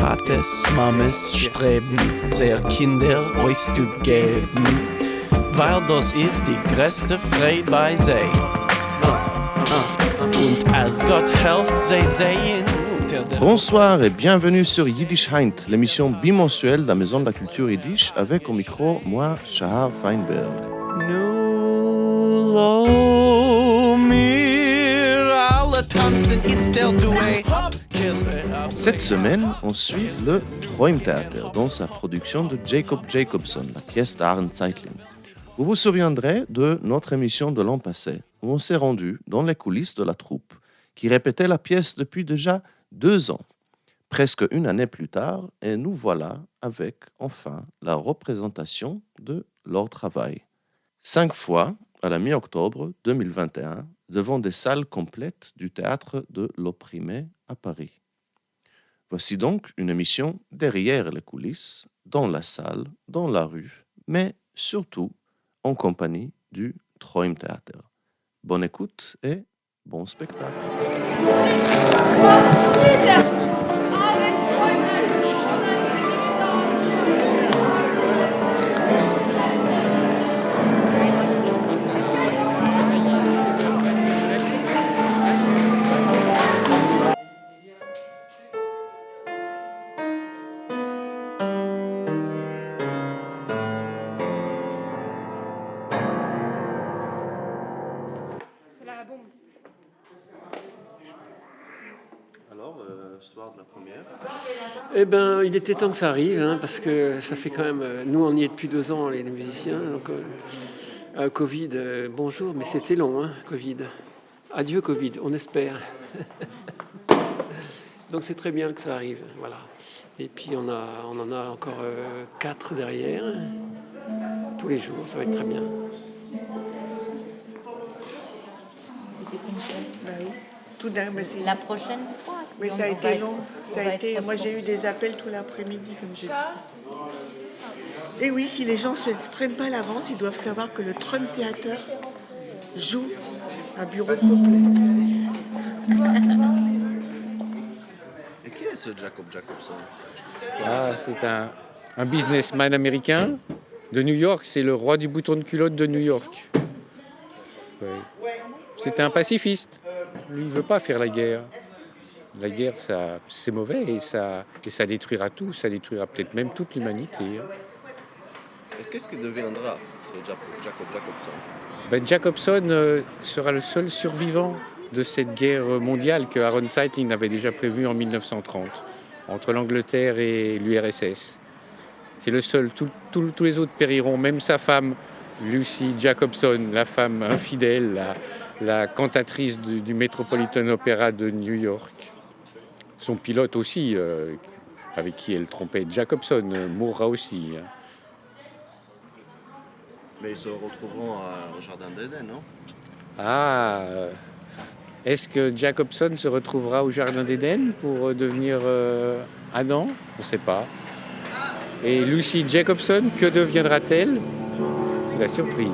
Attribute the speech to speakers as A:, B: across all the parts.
A: Vates, Mames streben, sehr Kinder euch zu geben, weil das ist die größte Freude bei sie. Und als Gott helft, sie sehen.
B: Bonsoir et bienvenue sur Yiddish Heint, l'émission bimensuelle de la Maison de la Culture Yiddish, avec au micro, moi, Shahar Feinberg. Cette semaine, on suit le Träumtheater dans sa production de Jacob Jacobson, la pièce d'Aaron Zeitling. Vous vous souviendrez de notre émission de l'an passé, où on s'est rendu dans les coulisses de la troupe, qui répétait la pièce depuis déjà 2 ans. Presque une année plus tard, et nous voilà avec, enfin, la représentation de leur travail. 5 fois, à la mi-octobre 2021, devant des salles complètes du théâtre de l'Opprimé à Paris. Voici donc une émission derrière les coulisses, dans la salle, dans la rue, mais surtout en compagnie du Träumtheater. Bonne écoute et bon spectacle. Alors, le soir de la première.
C: Eh bien, il était temps que ça arrive, parce que ça fait quand même... Nous, on y est depuis 2 ans, les musiciens. Donc, Covid, bonjour, mais c'était long, Covid. Adieu, Covid, on espère. Donc, c'est très bien que ça arrive, voilà. Et puis, on en a encore 4 derrière. Tous les jours, ça va être très bien.
D: C'était comme ça.
E: Bah oui. Tout d'un, mais c'est...
D: La prochaine fois.
E: Mais ça a été long. Moi, j'ai eu des appels tout l'après-midi, comme je dis. Et oui, si les gens ne se prennent pas l'avance, ils doivent savoir que le Träumtheater joue à bureau complet.
B: Et qui est ce Jacob Jacobson?
F: C'est un businessman américain de New York. C'est le roi du bouton de culotte de New York. Ouais. C'est un pacifiste. Lui, il ne veut pas faire la guerre. La guerre, c'est mauvais et ça détruira tout. Ça détruira peut-être même toute l'humanité.
B: Et qu'est-ce que deviendra ce Jacob Jacobson?
F: Jacobson sera le seul survivant de cette guerre mondiale que Aaron Zeitling avait déjà prévue en 1930 entre l'Angleterre et l'URSS. C'est le seul. Tous les autres périront, même sa femme, Lucy Jacobson, la femme infidèle, la cantatrice du Metropolitan Opera de New York. Son pilote aussi, avec qui elle trompait, Jacobson, mourra aussi.
B: Mais ils se retrouveront au Jardin d'Éden, non?
F: Est-ce que Jacobson se retrouvera au Jardin d'Éden pour devenir Adam? On ne sait pas. Et Lucy Jacobson, que deviendra-t-elle? C'est la surprise.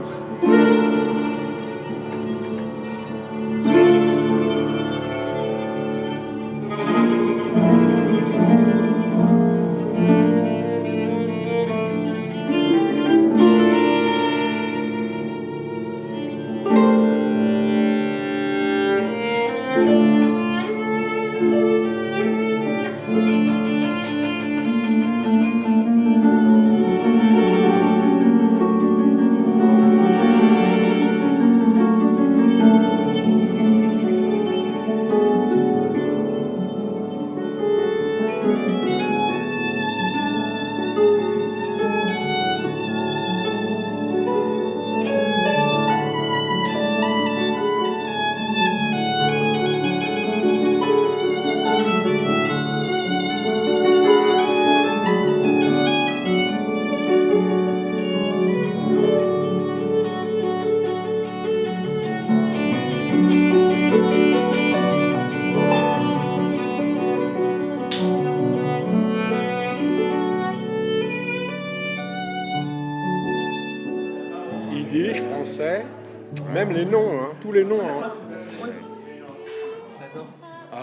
G: Même les noms, tous les noms.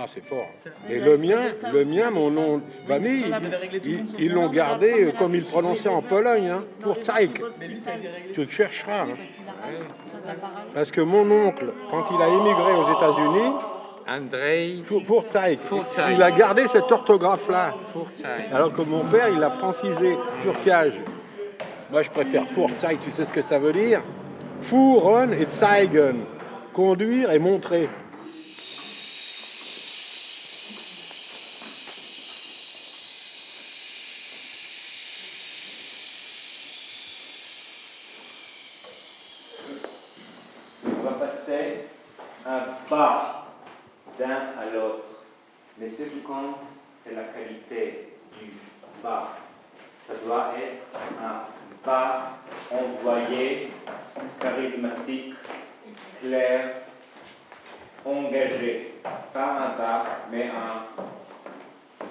G: c'est fort. Et le mien, mon nom de famille, ils l'ont gardé comme ils prononçaient en Pologne, hein, Furzeig. Tu le chercheras. Hein. Parce que mon oncle, quand il a émigré aux États-Unis,
F: Andrei
G: Furzeig,
F: Furzeig.
G: il a gardé cette orthographe-là.
F: Furzeig.
G: Alors que mon père, il l'a francisé, Furcage. Moi, je préfère Furzeig, tu sais ce que ça veut dire? Fuhren et zeigen, conduire et montrer.
H: On va passer un pas d'un à l'autre. Mais ce qui compte, c'est la qualité du pas. Ça doit être un pas envoyé, charismatique, clair, engagé. Pas un pas, mais un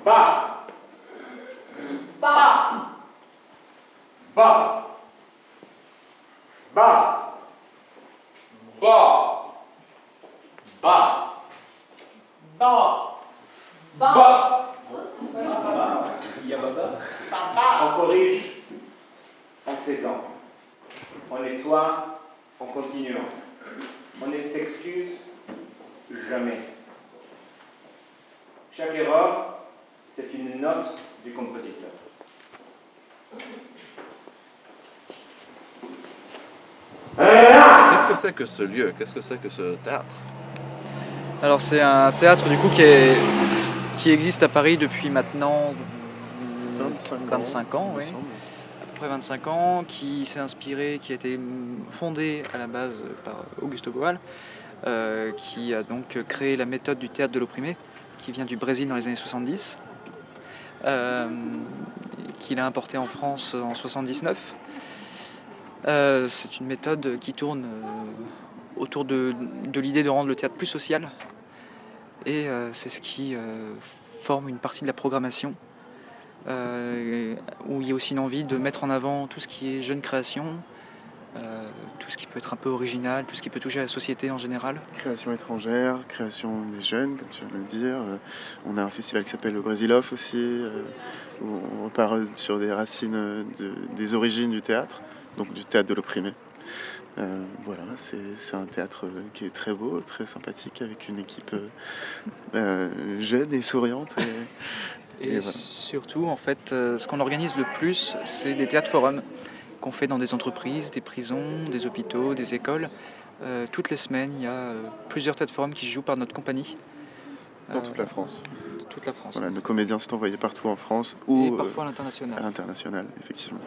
H: pas. Pas. Pas. Pas. Ba. Ba. Ba. Ba. On corrige en faisant. On nettoie en continuant. On ne s'excuse jamais. Chaque erreur, c'est une note du compositeur.
B: Qu'est-ce que c'est que ce lieu? Qu'est-ce que c'est que ce théâtre?
I: Alors c'est un théâtre du coup qui existe à Paris depuis maintenant 25 ans, oui. À peu près 25 ans, qui s'est inspiré, qui a été fondé à la base par Augusto Boal, qui a donc créé la méthode du théâtre de l'opprimé, qui vient du Brésil dans les années 70, qu'il a importé en France en 79. C'est une méthode qui tourne autour de l'idée de rendre le théâtre plus social, et c'est ce qui forme une partie de la programmation, où il y a aussi une envie de mettre en avant tout ce qui est jeune création, tout ce qui peut être un peu original, tout ce qui peut toucher à la société en général.
J: Création étrangère, création des jeunes, comme tu viens de le dire. On a un festival qui s'appelle le Brasiloff aussi, où on repart sur des racines, des origines du théâtre, donc du théâtre de l'opprimé. Voilà, c'est un théâtre qui est très beau, très sympathique, avec une équipe jeune et souriante.
I: Et voilà. Surtout, en fait, ce qu'on organise le plus, c'est des théâtres forums qu'on fait dans des entreprises, des prisons, des hôpitaux, des écoles. Toutes les semaines, il y a plusieurs théâtres forums qui se jouent par notre compagnie.
J: Dans toute la France.
I: Toute la France.
J: Voilà, nos comédiens sont envoyés partout en France ou
I: et parfois à l'international.
J: À l'international, effectivement.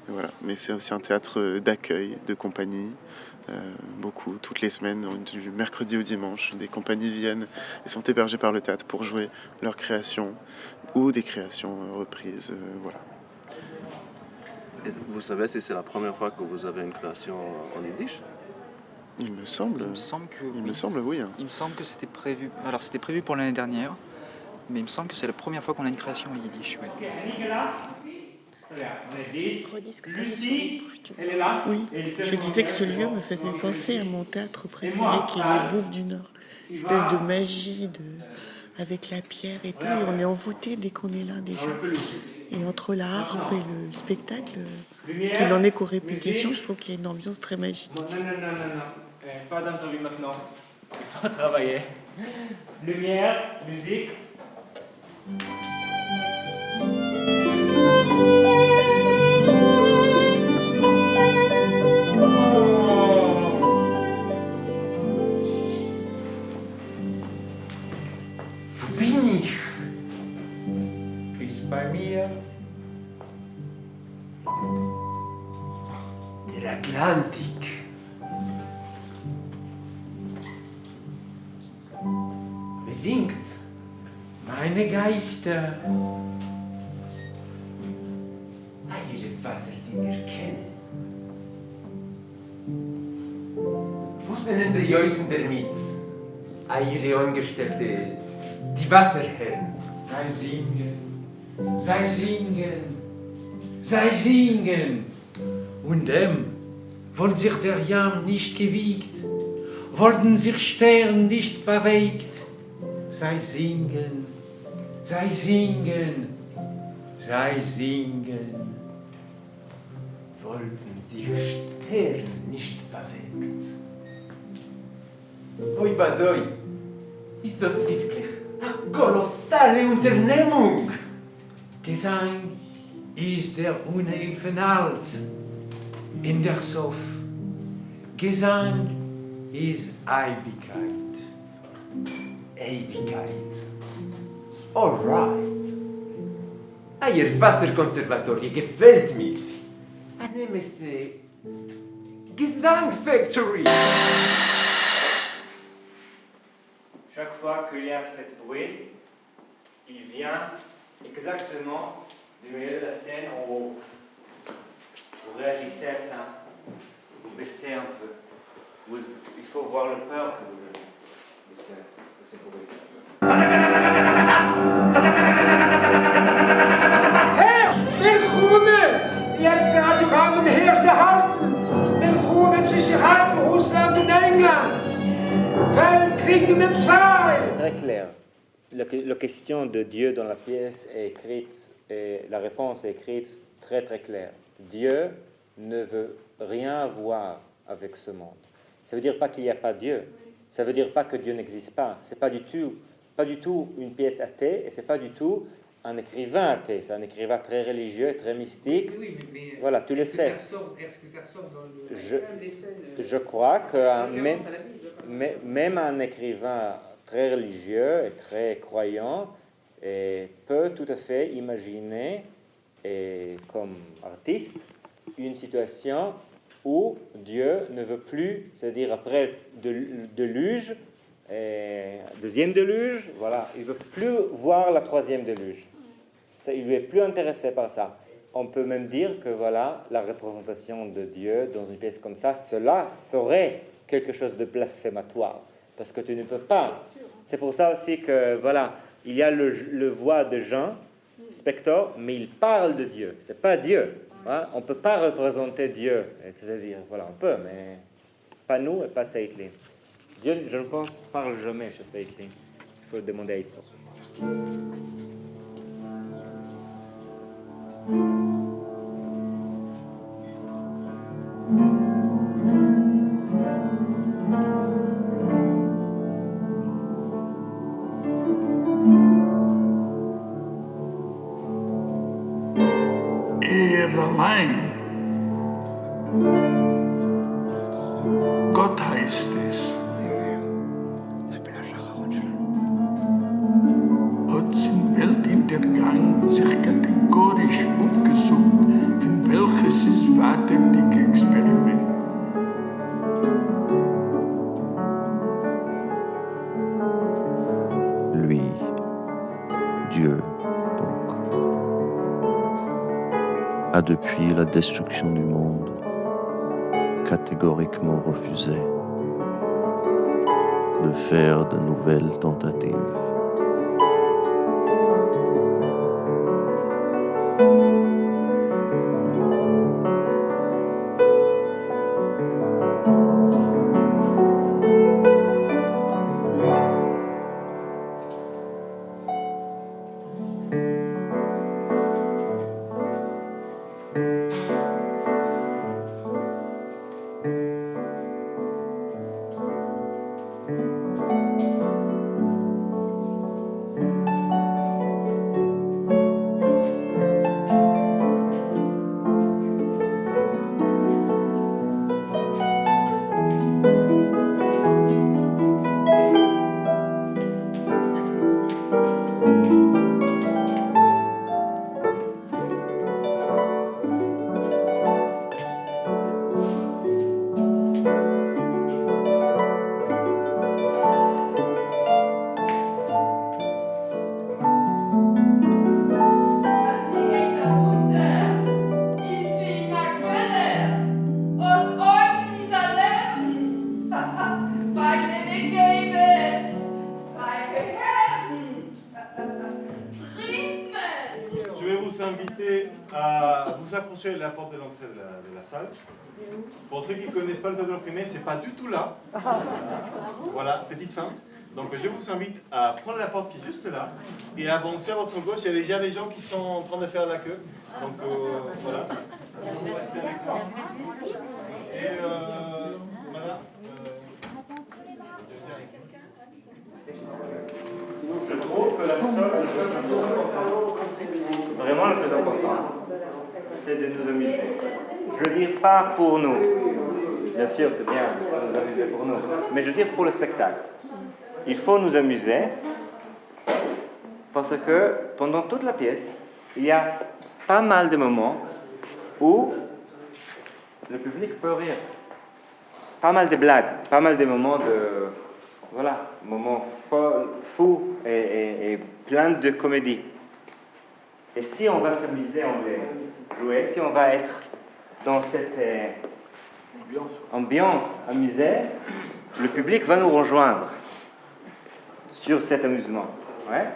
J: Et voilà. Mais c'est aussi un théâtre d'accueil, de compagnie. Beaucoup, toutes les semaines, du mercredi au dimanche, des compagnies viennent et sont hébergées par le théâtre pour jouer leurs créations ou des créations reprises. Voilà.
B: Et vous savez si c'est la première fois que vous avez une création en yiddish?
J: Il me semble.
I: Il me semble que oui.
J: Il me semble, oui.
I: Il me semble que c'était prévu. Alors c'était prévu pour l'année dernière, mais il me semble que c'est la première fois qu'on a une création en yiddish. Oui.
E: Lucie, elle est là. Oui, je disais que ce lieu me faisait penser à mon théâtre préféré, qui est les Bouffes du Nord. Une espèce de magie, avec la pierre et tout, et on est envoûté dès qu'on est là déjà. Et entre la harpe et le spectacle, qui n'en est qu'aux répétitions, je trouve qu'il y a une ambiance très magique.
H: Non, pas d'interview maintenant. Il faut travailler. Lumière, musique.
K: Wo bin ich? Ist bei mir der Atlantik. Besingt meine Geister. Eile Wassersinger kennen. Wo sind sie euch in der Mitte? Eile Angestellte, die Wasserherren. Sei singen, sei singen, sei singen. Und wollen sich der Jam nicht gewiegt, wollten sich Stern nicht bewegt. Zij zingen, zij zingen, zij zingen. Wollten sich Sterne nicht bewegt. Oi Basoi, ist das wirklich eine kolossale Unternehmung? Gesang ist der Unebenheit in der Sof. Gesang ist Ewigkeit. Ewigkeit. All right. Euer Wasserkonservatorium gefällt mir. Ich nehme es Gesang Factory.
H: Chaque fois qu'il y a cette bruit, il vient exactement du milieu de la scène où vous réagissez à ça, vous baissez un peu. Il faut voir le peur que vous avez de ce bruit.
K: Herr, ich ruhe! Jetzt hat die Rahmen herrscht halten! Ich ruhe zwischen halten Russland und England! Weltkrieg Nummer 2!
L: C'est très clair. La question de Dieu dans la pièce est écrite, et la réponse est écrite très très claire. Dieu ne veut rien avoir avec ce monde. Ça veut dire pas qu'il n'y a pas Dieu. Ça veut dire pas que Dieu n'existe pas. C'est pas du tout une pièce athée, et c'est pas du tout un écrivain athée. C'est un écrivain très religieux, très mystique.
K: Oui, mais
L: voilà, tu le sais.
K: Est-ce que ça ressort dans le...
L: Je crois que même un écrivain très religieux et très croyant peut tout à fait imaginer, comme artiste, une situation où Dieu ne veut plus, c'est-à-dire après déluge, deuxième déluge, voilà, il ne veut plus voir la troisième déluge. Il lui est plus intéressé par ça. On peut même dire que voilà, la représentation de Dieu dans une pièce comme ça, cela serait quelque chose de blasphématoire, parce que tu ne peux pas. C'est pour ça aussi que voilà, il y a le voix de Jean, spectateur, mais il parle de Dieu. C'est pas Dieu. Hein? On peut pas représenter Dieu. C'est-à-dire, voilà, on peut, mais pas nous et pas Zeitlin. Dieu, je ne pense, parle jamais chez Zeitlin. Il faut demander à Hitler.
M: Allein. Gott heißt es. Hat sein Weltuntergang sich kategorisch abgesucht, von welches es wartet die Experimente.
B: Lui, Dieu, a depuis la destruction du monde catégoriquement refusé de faire de nouvelles tentatives.
N: À la porte de l'entrée de la salle. Pour ceux qui ne connaissent pas le théâtre opprimé, c'est pas du tout là. Voilà, petite feinte. Donc je vous invite à prendre la porte qui est juste là et à avancer à votre gauche. Il y a déjà des gens qui sont en train de faire la queue. Donc voilà. Vous restez avec moi. Et voilà.
H: Je trouve que la seule vraiment le plus important, c'est de nous amuser. Je veux dire pas pour nous. Bien sûr, c'est bien de nous amuser pour nous. Mais je veux dire pour le spectacle. Il faut nous amuser parce que pendant toute la pièce, il y a pas mal de moments où le public peut rire. Pas mal de blagues, pas mal de moments de... Voilà, moments fous et plein de comédie. Et si on va s'amuser, on va jouer, si on va être dans cette ambiance amusée, le public va nous rejoindre sur cet amusement. Ouais.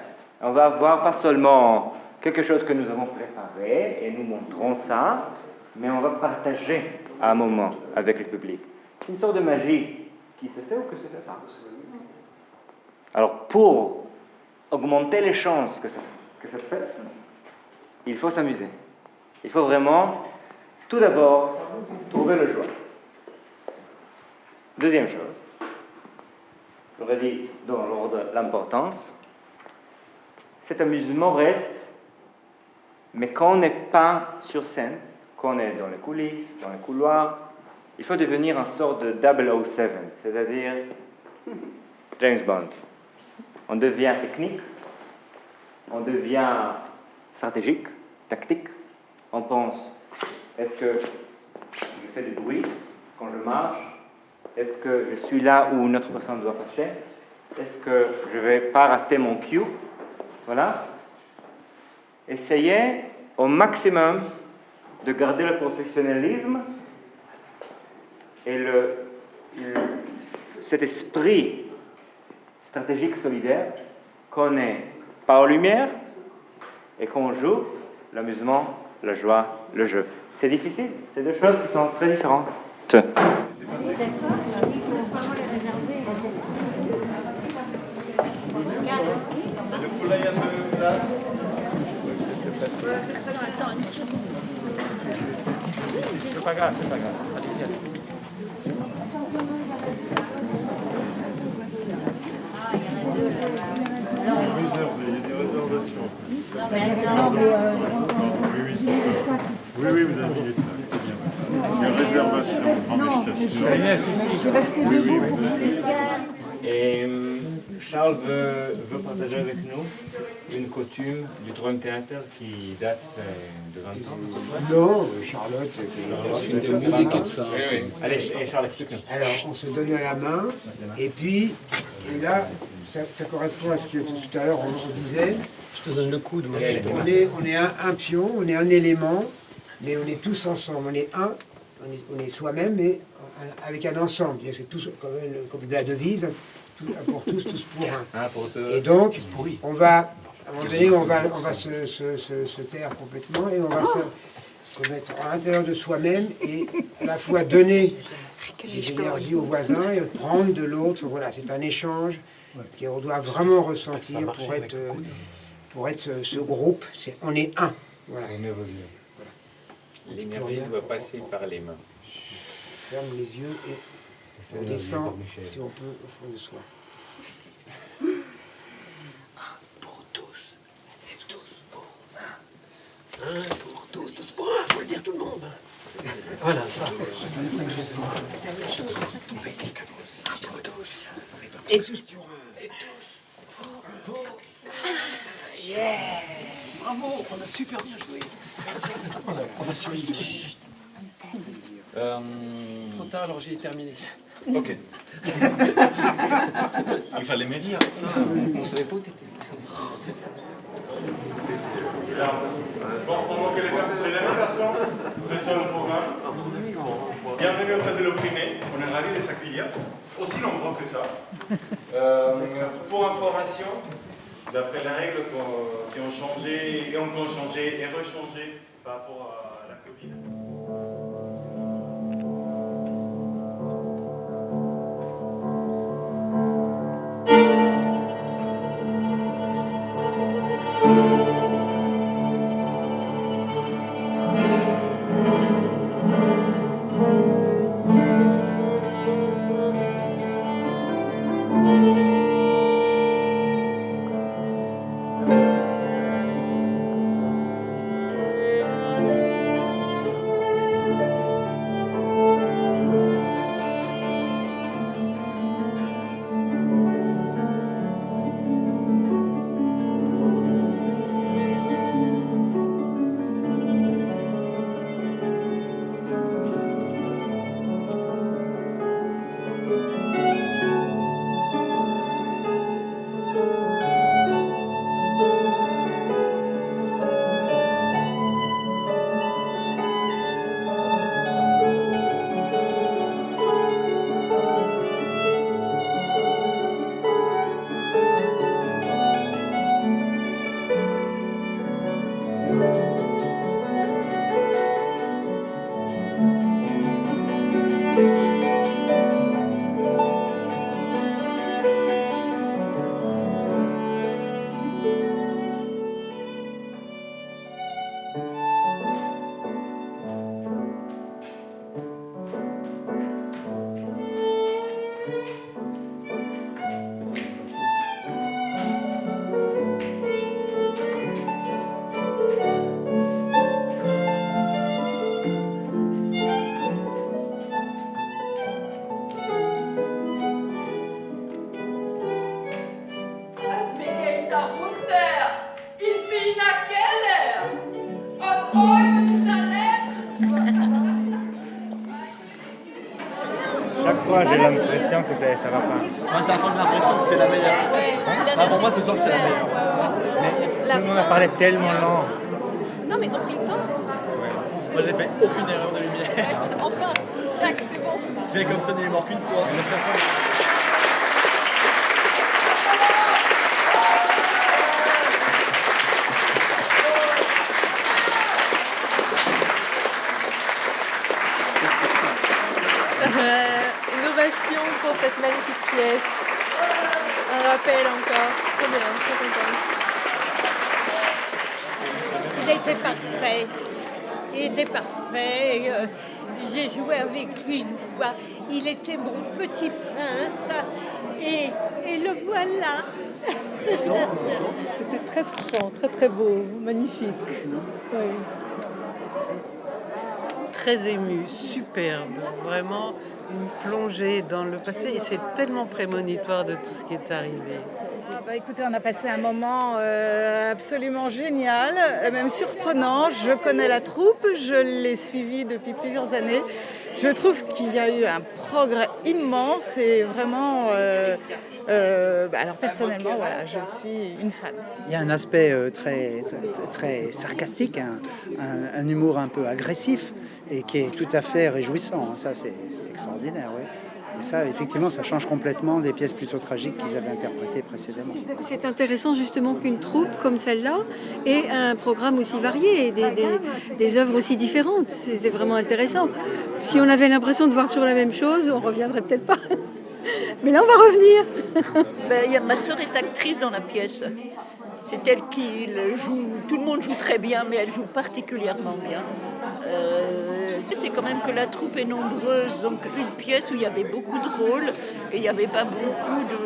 H: On va avoir pas seulement quelque chose que nous avons préparé et nous montrons ça, mais on va partager un moment avec le public. C'est une sorte de magie qui se fait ou que se fait pas. Alors, pour augmenter les chances que ça se fait, il faut s'amuser. Il faut vraiment, tout d'abord, trouver le joie. Deuxième chose, j'aurais dit dans l'ordre de l'importance, cet amusement reste, mais quand on n'est pas sur scène, quand on est dans les coulisses, dans les couloirs, il faut devenir une sorte de 007, c'est-à-dire James Bond. On devient technique, on devient stratégique, tactique. On pense, est-ce que je fais du bruit quand je marche? Est-ce que je suis là où une autre personne doit passer? Est-ce que je ne vais pas rater mon cue? Voilà. Essayez au maximum de garder le professionnalisme et cet esprit stratégique solidaire qu'on n'est pas en lumière et qu'on joue l'amusement, la joie, le jeu. C'est difficile, c'est deux choses qui sont très différentes.
D: Oui, d'accord, il faut vraiment les réserver.
N: Le poulailler a de place.
D: Attends, une seconde.
A: C'est pas grave, allez-y.
N: Il y a des réservations.
D: Non, mais attends.
N: Oui, c'est ça. Oui, vous avez dit ça, c'est bien. Il y a réservation.
D: Je vais rester ici.
H: Et Charles veut partager avec nous une coutume du Troisième Théâtre qui date de 20 ans.
K: Non, Charlotte.
H: Allez, Charles, explique-nous.
K: Alors, on se donne la main, et puis, et là, ça correspond à ce que tout à l'heure on disait.
A: Je te donne le coude.
K: On est un pion, on est un élément, mais on est tous ensemble. On est un, on est soi-même, mais avec un ensemble. C'est tous comme de la devise, pour tous, tous pour un. Et donc, on va, à un moment donné, on va se taire complètement et on va se mettre à l'intérieur de soi-même et à la fois donner des énergies aux voisins et prendre de l'autre. Voilà, c'est un échange qu'on doit vraiment ressentir pour être ce groupe. On est un. Voilà.
F: L'énergie doit passer par les mains.
K: On ferme les yeux et on descend, si on peut, au fond de soi.
C: Pour tous, et tous pour un. Un pour tous pour un, faut le dire tout le monde. Voilà, ça. 25 jours. Un pour tous. Et tous pour un. Et tous pour un. Yeah! Bravo, on a super bien joué. Trop tard, alors j'ai terminé.
N: Ok. Il fallait me dire.
C: On savait pas où t'étais.
N: Pendant que les dernières personnes reçoivent le programme, bienvenue auprès de l'opprimé. On est ravis de s'accueillir, aussi nombreux que ça. Pour information, d'après les règles qui ont changé et encore changé et rechangé par rapport à la Covid.
H: Chaque fois, j'ai l'impression que ça va pas.
O: Moi, chaque fois, j'ai l'impression que c'est la meilleure. Pour moi, ce soir, c'était la meilleure.
H: Mais tout le monde a parlé tellement lent.
P: Non, mais ils ont pris le temps.
O: Moi, j'ai fait aucune erreur de lumière.
P: Enfin, Jacques, c'est bon.
O: Jacobson, il est mort qu'une fois.
Q: Une ovation pour cette magnifique pièce. Un rappel encore. Trop bien, très contente.
R: Il était parfait. Il était parfait. J'ai joué avec lui une fois. Il était mon petit prince. Et le voilà.
Q: C'était très touchant, très très beau, magnifique. Oui.
S: Très ému, superbe, vraiment une plongée dans le passé et c'est tellement prémonitoire de tout ce qui est arrivé.
T: Écoutez, on a passé un moment absolument génial, même surprenant. Je connais la troupe, je l'ai suivie depuis plusieurs années. Je trouve qu'il y a eu un progrès immense et vraiment... alors personnellement, voilà, je suis une fan.
U: Il y a un aspect très sarcastique, un humour un peu agressif et qui est tout à fait réjouissant. Ça, c'est extraordinaire, oui. Et ça, effectivement, ça change complètement des pièces plutôt tragiques qu'ils avaient interprétées précédemment.
P: C'est intéressant justement qu'une troupe comme celle-là ait un programme aussi varié et des œuvres aussi différentes. C'est vraiment intéressant. Si on avait l'impression de voir sur la même chose, on ne reviendrait peut-être pas. Mais là, on va revenir.
V: Ma sœur est actrice dans la pièce. C'est elle qui le joue. Tout le monde joue très bien, mais elle joue particulièrement bien. C'est quand même que la troupe est nombreuse, donc une pièce où il y avait beaucoup de rôles et il n'y avait pas beaucoup de...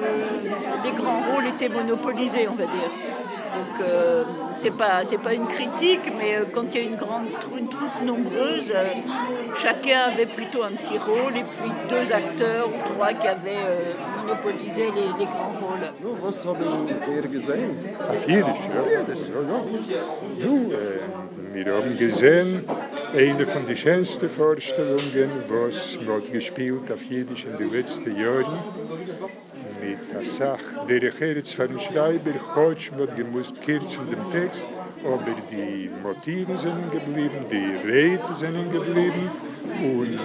V: Les grands rôles étaient monopolisés, on va dire. Donc c'est pas une critique, mais quand il y a une troupe nombreuse, chacun avait plutôt un petit rôle et puis 2 acteurs ou 3 qui avaient monopolisé les grands rôles.
W: Was haben wir gesehen?
X: Auf Jiddisch, ja. Wir haben gesehen, eine von den schönsten Vorstellungen, was wird gespielt auf Jiddisch in den letzten Jahren. Mit der Sache, der Herz von Schreiber, Hodge wird gemusst kürzen dem Text, aber die Motive sind geblieben, die Reden sind geblieben und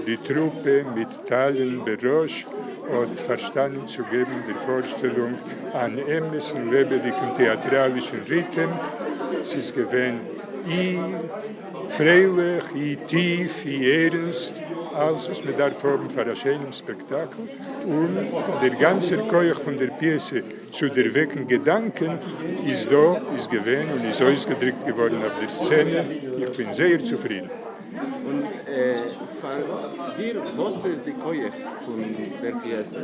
X: die Truppe mit Teilen Berosch hat verstanden zu geben, die Vorstellung an ähnlichen lebendigen theatralischen Rhythmen. Es ist gewesen, freilich, tief, ernst, alles, was wir da haben für ein schönes Spektakel. Und der ganze Koch von der Pièce zu der wecken Gedanken ist gewesen und ist ausgedrückt geworden auf der Szene. Ich bin sehr zufrieden.
W: Und was ist die Koch von der Pièce?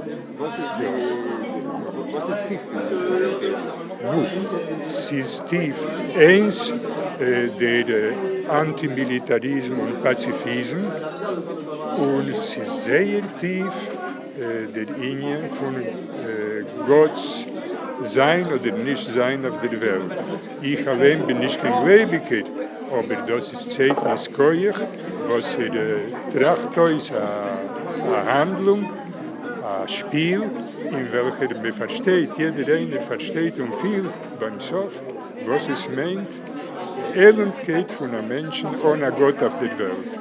W: Was ist tief in der Pièce?
X: Es ist tief. Eins, der Antimilitarismus und Pazifismus. Und es ist sehr tief der Linie von Gottes Sein oder Nicht-Sein auf der Welt. Ich allein bin nicht kein Gläubiger, aber das ist Zeitnis Koyach, was tracht uns eine Handlung, ein Spiel, in welcher man versteht, jeder einer versteht und viel beim Sof, was es meint, Elendkeit von einem Menschen ohne Gott auf der Welt.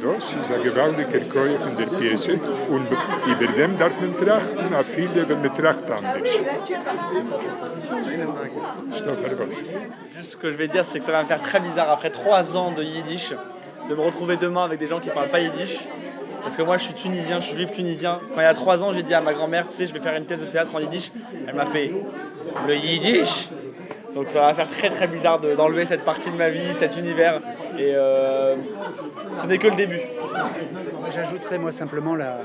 X: Das ist ein gewaltiger Koyach in der Pièce und über dem darf man trachten, auch viele, wenn man tracht anders.
O: Juste ce que je vais dire, c'est que ça va me faire très bizarre après 3 ans de yiddish, de me retrouver demain avec des gens qui ne parlent pas yiddish. Parce que moi, je suis tunisien, je suis juif tunisien. Quand il y a 3 ans, j'ai dit à ma grand-mère, tu sais, je vais faire une pièce de théâtre en yiddish. Elle m'a fait le yiddish. Donc ça va faire très très bizarre d'enlever cette partie de ma vie, cet univers. Et ce n'est que le début.
U: J'ajouterais moi simplement la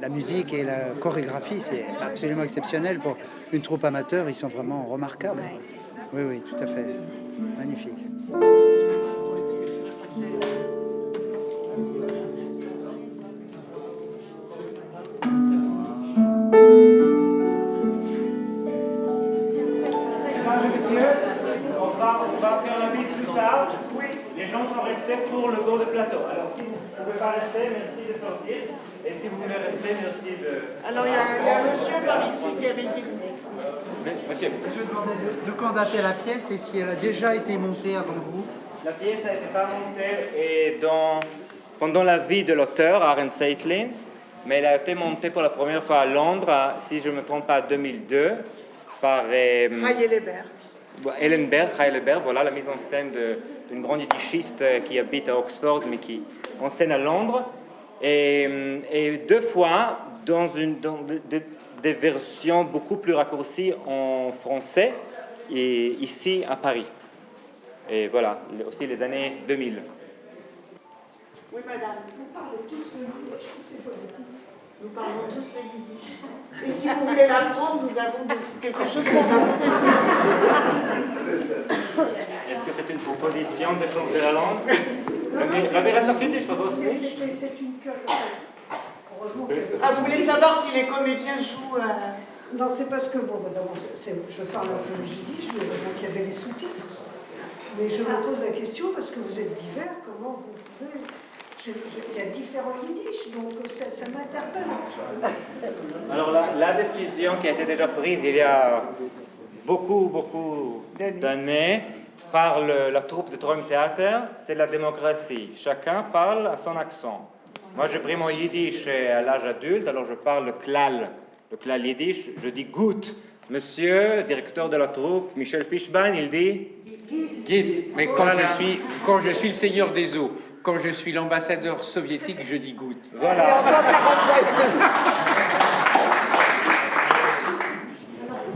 U: musique et la chorégraphie, c'est absolument exceptionnel pour une troupe amateur, ils sont vraiment remarquables. Oui, oui, tout à fait. Magnifique.
H: On va faire la visite plus tard, les gens sont restés pour le bord de plateau. Alors si vous ne pouvez pas rester, merci de sortir. Et si vous voulez rester, merci de...
T: Alors il y a un monsieur par ici qui avait dit...
H: Monsieur.
U: Je demandais de quand datait la pièce et si elle a déjà été montée avant vous.
H: La pièce n'a été pas montée et pendant la vie de l'auteur, Aaron Zeitlin, mais elle a été montée pour la première fois à Londres, si je ne me trompe pas, en 2002, par Heidelberg, voilà, la mise en scène d'une grande yiddishiste qui habite à Oxford, mais qui enseigne à Londres. Et deux fois, dans des versions beaucoup plus raccourcies en français, et ici à Paris. Et voilà, aussi les années 2000.
T: Oui, madame, vous parlez tous le yiddish, c'est politique. Nous parlons tous le yiddish. Et si vous voulez l'apprendre, nous avons quelque chose pour vous.
H: Est-ce que c'est une proposition de changer la langue?
T: C'est une curiosité. Ah, vous voulez savoir si les comédiens jouent...
E: Non, c'est parce que, bon, d'abord, je parle un peu yiddish, mais donc il y avait les sous-titres. Mais je me pose la question, parce que vous êtes divers, comment vous pouvez... Il y a différents yiddish, donc ça m'interpelle un petit peu.
H: Alors la décision qui a été déjà prise il y a beaucoup d'années par la troupe de Traumtheater, c'est la démocratie. Chacun parle à son accent. Moi, j'ai pris mon yiddish à l'âge adulte, alors je parle le klal yiddish, je dis gut. Monsieur, directeur de la troupe, Michel Fischbein, il dit
F: Git. Mais quand je suis le seigneur des eaux, quand je suis l'ambassadeur soviétique, je dis gut.
H: Voilà.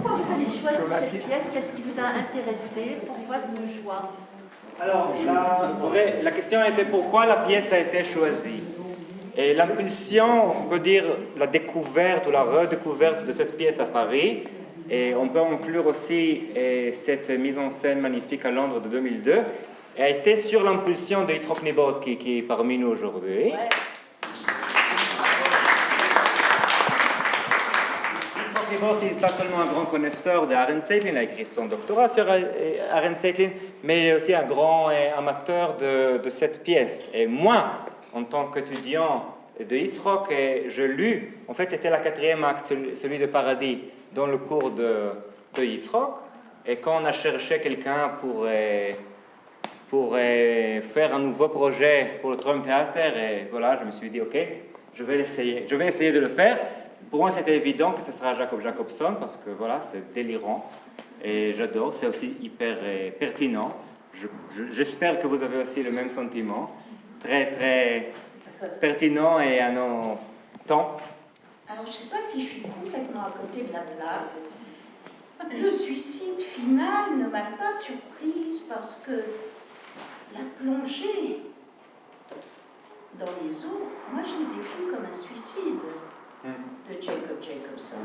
D: Pourquoi vous avez choisi cette pièce? Qu'est-ce qui vous a intéressé? Pourquoi ce choix?
H: Alors, la question était pourquoi la pièce a été choisie. Et l'impulsion, on peut dire la découverte ou la redécouverte de cette pièce à Paris, et on peut inclure aussi cette mise en scène magnifique à Londres de 2002, a été sur l'impulsion de Yitzhak Niboski qui est parmi nous aujourd'hui. Ouais. Yitzhak Niboski n'est pas seulement un grand connaisseur d'Aaron Zeitlin, il a écrit son doctorat sur Aaron Zeitlin, mais il est aussi un grand amateur de cette pièce. Et moi, en tant qu'étudiant de Yitzhak, je lu, en fait c'était la 4e acte, celui de Paradis, dans le cours de Yitzhak, et quand on a cherché quelqu'un pour faire un nouveau projet pour le Traumtheater, et voilà, je me suis dit, ok, je vais essayer de le faire. Pour moi, c'était évident que ce sera Jacob Jacobson, parce que voilà, c'est délirant, et j'adore, c'est aussi hyper pertinent. J'espère que vous avez aussi le même sentiment, très, très pertinent et à nos temps.
T: Alors, je ne sais pas si je suis complètement à côté de la plaque. Le suicide final ne m'a pas surprise parce que la plongée dans les eaux, moi je l'ai vécu comme un suicide de Jacob Jacobson,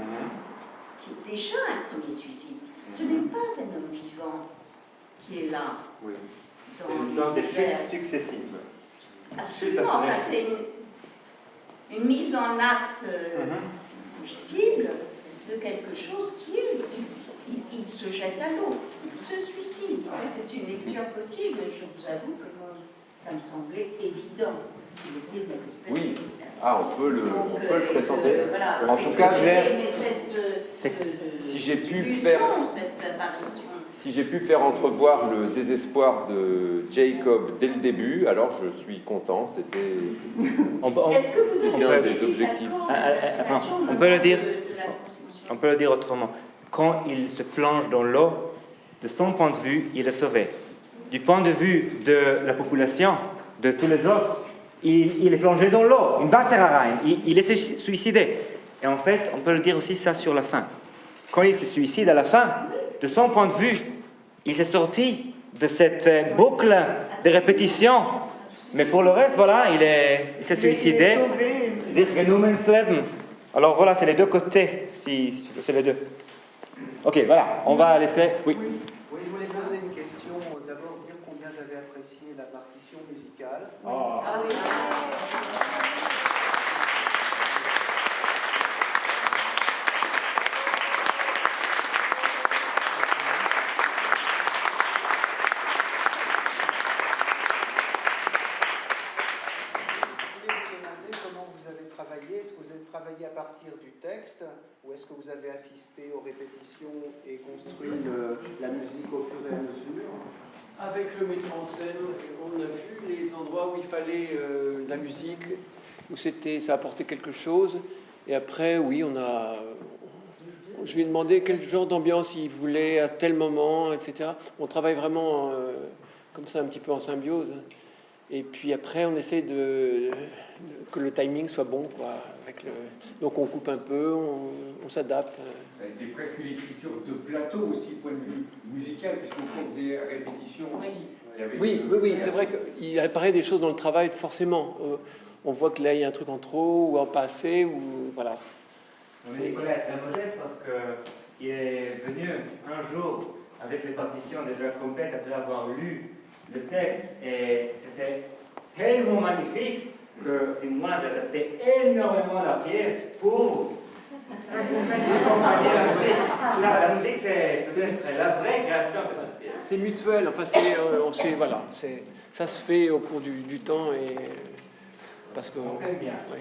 T: qui est déjà un premier suicide. Ce n'est pas un homme vivant qui est là.
H: Oui. C'est une sorte de chute successive.
T: Absolument, c'est une mise en acte visible de quelque chose qui est... Il se jette à l'eau, il se suicide. C'est une lecture possible, je vous avoue que moi, ça me semblait évident. Il était désespéré.
G: Oui, on peut le présenter.
T: Voilà,
G: en tout cas,
T: une espèce
G: si j'ai pu faire...
T: cette apparition.
G: Si j'ai pu faire entrevoir le désespoir de Jacob dès le début, alors je suis content, c'était un des objectifs.
H: On peut le dire autrement. Quand il se plonge dans l'eau, de son point de vue, il est sauvé. Du point de vue de la population, de tous les autres, il est plongé dans l'eau. Il est suicidé. Et en fait, on peut le dire aussi ça sur la fin. Quand il se suicide à la fin, de son point de vue, il s'est sorti de cette boucle de répétition. Mais pour le reste, voilà, il s'est suicidé. Alors voilà, c'est les deux côtés, c'est les deux. Ok, voilà, on va laisser... Oui.
U: Oui, je voulais poser une question. D'abord, dire combien j'avais apprécié la partition musicale.
H: Oh.
T: Ah oui.
U: partir du texte ou est-ce que vous avez assisté aux répétitions et construit la musique au fur et à mesure?
C: Avec le metteur en scène, on a vu les endroits où il fallait de la musique, où ça apportait quelque chose. Et après, oui, je lui ai demandé quel genre d'ambiance il voulait à tel moment, etc. On travaille vraiment comme ça, un petit peu en symbiose. Et puis après, on essaie que le timing soit bon, quoi. Donc on coupe un peu, on s'adapte.
I: Ça a été presque une écriture de plateau aussi, point de vue musical, puisqu'on compte des répétitions aussi.
C: Oui, c'est vrai qu'il apparaît des choses dans le travail, forcément. On voit que là, il y a un truc en trop ou en pas assez, ou voilà.
H: Nicolas est très modeste parce qu'il est venu un jour avec les partitions déjà complètes après avoir lu le texte et c'était tellement magnifique que c'est moi j'ai adapté énormément la pièce pour accompagner la musique. La musique c'est peut-être la vraie création de cette pièce. C'est mutuel, enfin ça se fait au cours du temps et parce qu'on s'aime bien. Oui.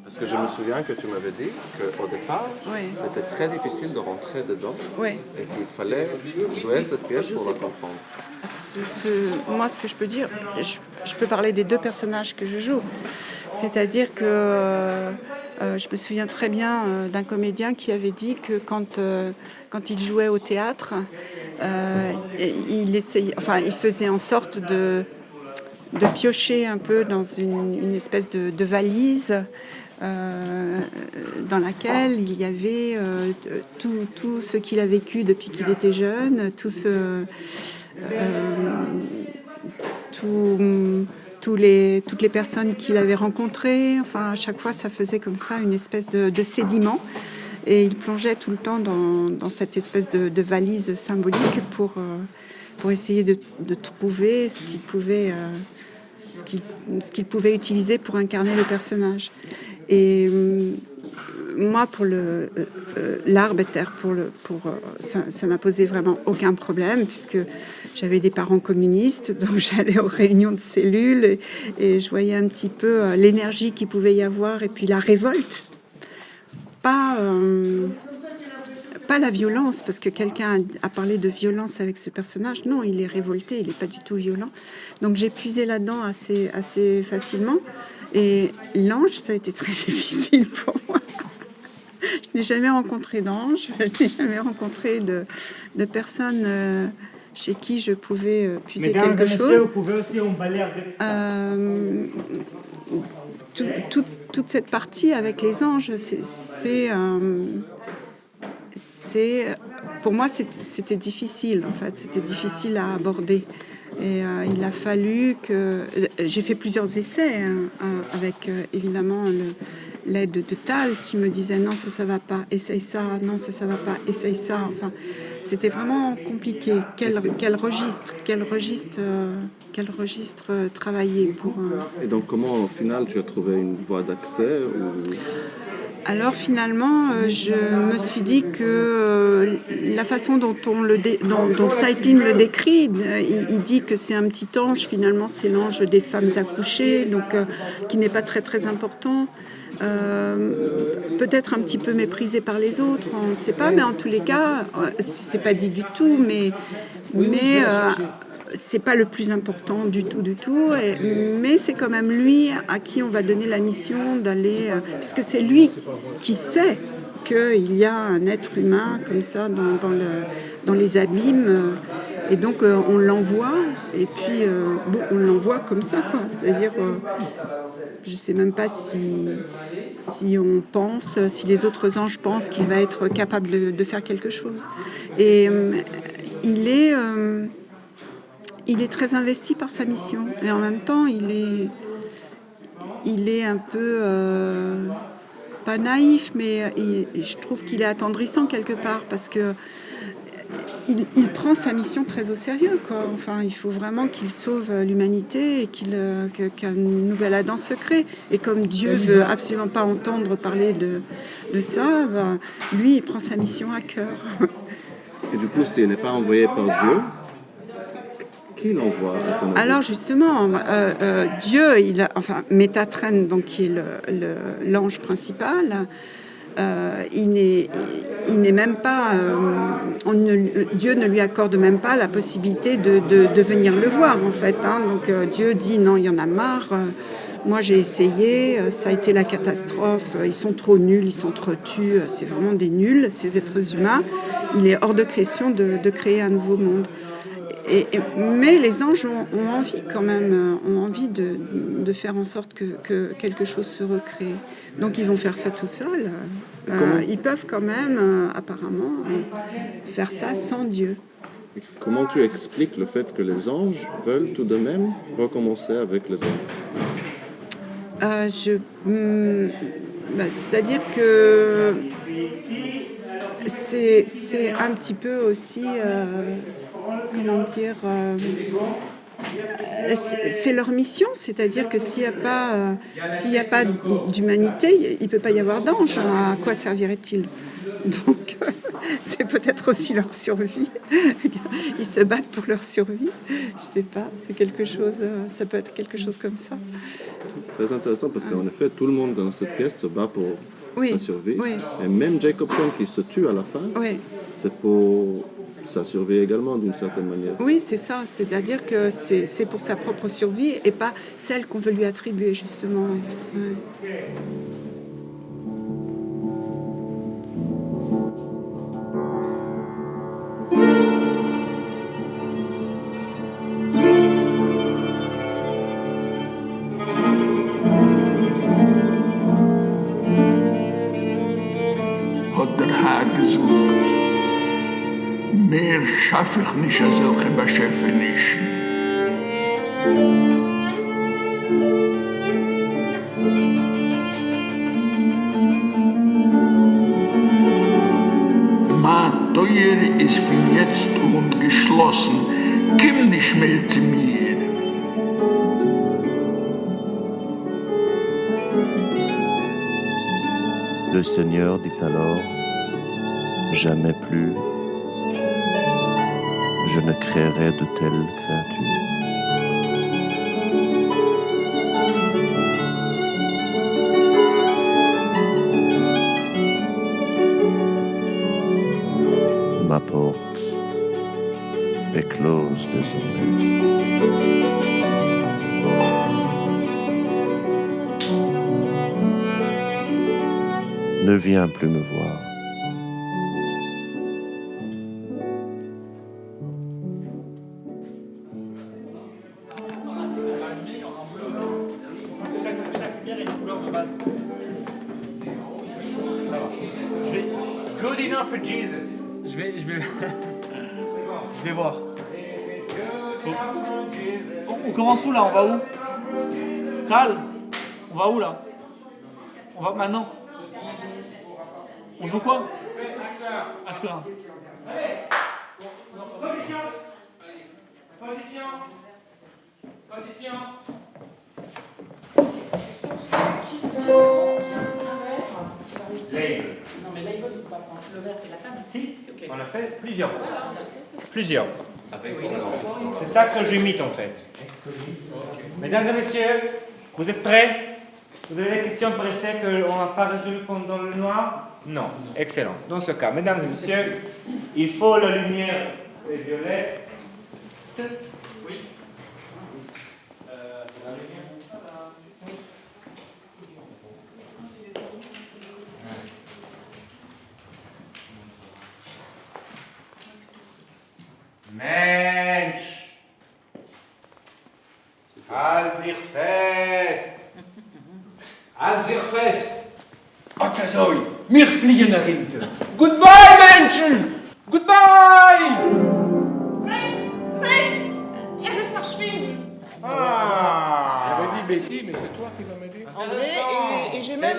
B: Parce que je me souviens que tu m'avais dit qu'au départ, c'était très difficile de rentrer dedans et qu'il fallait jouer cette pièce pour la comprendre.
J: Moi, ce que je peux dire, je peux parler des deux personnages que je joue. C'est-à-dire que je me souviens très bien d'un comédien qui avait dit que quand il jouait au théâtre, il faisait en sorte de piocher un peu dans une espèce de valise dans laquelle il y avait tout ce qu'il a vécu depuis qu'il était jeune, toutes les personnes qu'il avait rencontrées. Enfin, à chaque fois, ça faisait comme ça une espèce de sédiment. Et il plongeait tout le temps dans cette espèce de valise symbolique pour essayer de trouver ce qu'il pouvait utiliser pour incarner le personnage. Et moi, pour l'Arbeter, ça n'a posé vraiment aucun problème, puisque j'avais des parents communistes, donc j'allais aux réunions de cellules et je voyais un petit peu l'énergie qu'il pouvait y avoir et puis la révolte. Pas la violence, parce que quelqu'un a parlé de violence avec ce personnage. Non, il est révolté, il n'est pas du tout violent. Donc j'ai puisé là-dedans assez facilement. Et l'ange, ça a été très difficile pour moi. Je n'ai jamais rencontré d'ange, je n'ai jamais rencontré de personne chez qui je pouvais puiser quelque chose.
H: Vous pouvez aussi emballer avec ça.
J: Toute cette partie avec les anges, pour moi, c'était difficile, en fait. C'était difficile à aborder. Et il a fallu que... J'ai fait plusieurs essais avec, évidemment, l'aide de Tal qui me disait non, ça va pas, essaye ça, non, ça va pas, essaye ça. Enfin, c'était vraiment compliqué. Quel registre travailler pour...
B: Et donc, comment, au final, tu as trouvé une voie d'accès ou...
J: Alors finalement, je me suis dit que la façon dont Zeitlin le décrit, il dit que c'est un petit ange, finalement c'est l'ange des femmes accouchées, donc qui n'est pas très très important. Peut-être un petit peu méprisé par les autres, on ne sait pas, mais en tous les cas, c'est pas dit du tout, mais c'est pas le plus important du tout, mais c'est quand même lui à qui on va donner la mission d'aller, puisque c'est lui qui sait qu'il y a un être humain comme ça dans les abîmes, et donc on l'envoie, et puis on l'envoie comme ça, quoi. C'est-à-dire, je sais même pas si on pense, si les autres anges pensent qu'il va être capable de faire quelque chose. Et il est très investi par sa mission, et en même temps, il est un peu, pas naïf, mais je trouve qu'il est attendrissant quelque part, parce que il prend sa mission très au sérieux, quoi. Enfin, il faut vraiment qu'il sauve l'humanité et qu'un nouvel Adam se crée. Et comme Dieu veut absolument pas entendre parler de ça, lui, il prend sa mission à cœur.
B: Et du coup, s'il n'est pas envoyé par Dieu, qui l'envoie?
J: Alors justement, Dieu, Métatren, donc qui est l'ange principal, il n'est même pas, Dieu ne lui accorde même pas la possibilité de venir le voir, en fait. Donc Dieu dit non, il y en a marre. Moi j'ai essayé, ça a été la catastrophe. Ils sont trop nuls, ils sont trop tus. C'est vraiment des nuls, ces êtres humains. Il est hors de question de créer un nouveau monde. Mais les anges ont envie quand même, ont envie de faire en sorte que quelque chose se recrée. Donc ils vont faire ça tout seuls. Ils peuvent quand même, apparemment, faire ça sans Dieu.
B: Et comment tu expliques le fait que les anges veulent tout de même recommencer avec les hommes?
J: C'est-à-dire que c'est un petit peu aussi... comment dire, c'est leur mission, c'est-à-dire que s'il n'y a pas d'humanité, il ne peut pas y avoir d'ange. À quoi servirait-il? Donc, c'est peut-être aussi leur survie. Ils se battent pour leur survie. Je ne sais pas, c'est quelque chose, ça peut être quelque chose comme ça.
B: C'est très intéressant parce qu'en effet, tout le monde dans cette pièce se bat pour sa survie.
J: Oui.
B: Et même Jacobson qui se tue à la fin, c'est pour... sa survie également, d'une certaine manière.
J: Oui, c'est ça. C'est-à-dire que c'est pour sa propre survie et pas celle qu'on veut lui attribuer, justement. Ouais.
A: Mehr schaffe ich nicht als solche Beschäftigten nicht. Mein Teuer ist von jetzt und geschlossen. Komm nicht mehr zu mir.
B: Le Seigneur dit alors, jamais plus je ne créerai de telles créatures. Ma porte est close désormais. Ne viens plus me voir.
O: Chaque lumière a une couleur de base. Ça va.
H: Je vais... Good enough for Jesus.
O: Je vais voir. On commence où là? On va où? Tal, on va où là? On va maintenant. On joue quoi? Acteur 1.
H: Allez. Position. Position. Position.
K: Est-ce qu'on sait qui un verre qui va rester? Non, mais là, il ne peut pas prendre le verre et la table.
H: Si, on a fait plusieurs fois. Plusieurs. C'est ça que j'imite en fait. Mesdames et messieurs, vous êtes prêts? Vous avez des questions pressées qu'on n'a pas résolues pendant le noir? Non. Excellent. Dans ce cas, mesdames et messieurs, il faut la lumière violette. Oui. C'est la lumière. Oui. Mensch! Halt sich fest!
I: Halt sich fest! Atazoi, wir fliegen nach hinten.
H: Goodbye, Menschen! Goodbye!
K: Seid! Er ist verschwunden.
X: J'avais dit Betty, mais c'est toi qui vas me dire.
K: Et j'ai même...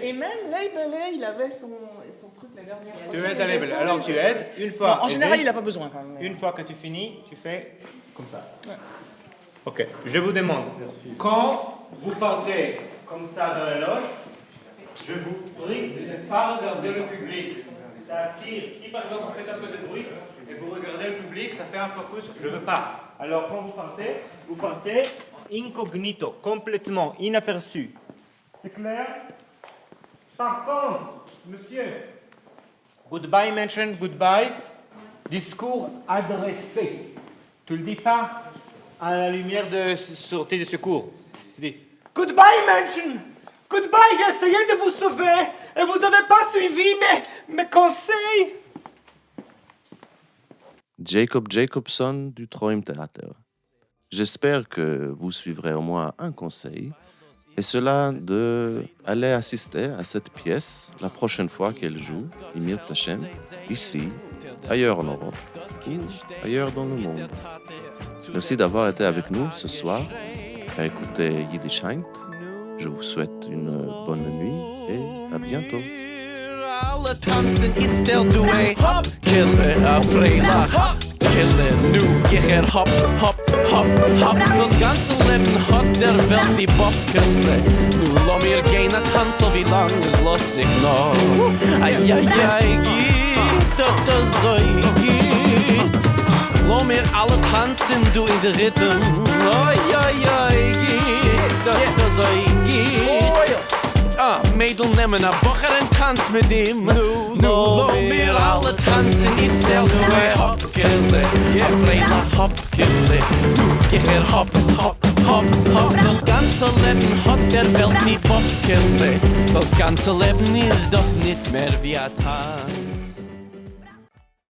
K: Et même Leibele, il avait son truc la dernière fois.
H: Tu aides à Leibele. Alors tu aides, une fois...
K: Non, en général, il n'a pas besoin quand même.
H: Une fois que tu finis, tu fais comme ça. Ouais. Ok, je vous demande, quand vous partez comme ça dans la loge, je vous prie de ne pas regarder le public. Ça attire. Si par exemple vous faites un peu de bruit et vous regardez le public, ça fait un focus. Je ne veux pas. Alors quand vous partez incognito, complètement inaperçu. C'est clair? Par contre, monsieur, goodbye Menschen, goodbye, discours adressé. Tu ne le dis pas à la lumière de sortie de secours. Tu dis goodbye Menschen, goodbye, j'ai essayé de vous sauver et vous n'avez pas suivi mes conseils.
B: Jacob Jacobson du Träumtheater. J'espère que vous suivrez au moins un conseil, et cela d'aller assister à cette pièce la prochaine fois qu'elle joue, Imir Zachem, ici, ailleurs en Europe, ou ailleurs dans le monde. Merci d'avoir été avec nous ce soir à écouter Yiddish Heint. Je vous souhaite une bonne nuit et à bientôt.
L: Alle tanzen, it's still do a hop, kille a freilach, kille nu, ich hop, hop, hop, hop. Das ganze Leben hat der Welt die Bockele. Nu lo mir gehen a tanzen, wie lang es los ich noch. Ai, ai, ai, geht doch das so geht. Lo mir alle tanzen, du in der Rhythm. Ai, ai, ai, geht doch das so geht. Mädel nehmen a Bocher en tanz mit ihm. Nu, lo mir alle tanzen, it's still do a hopkille. A freilach hopkille. Ich hop, hop, hop, hop. Das ganze Leben hat der Welt nie Bockille. Das ganze Leben ist doch nicht mehr wie a Tag.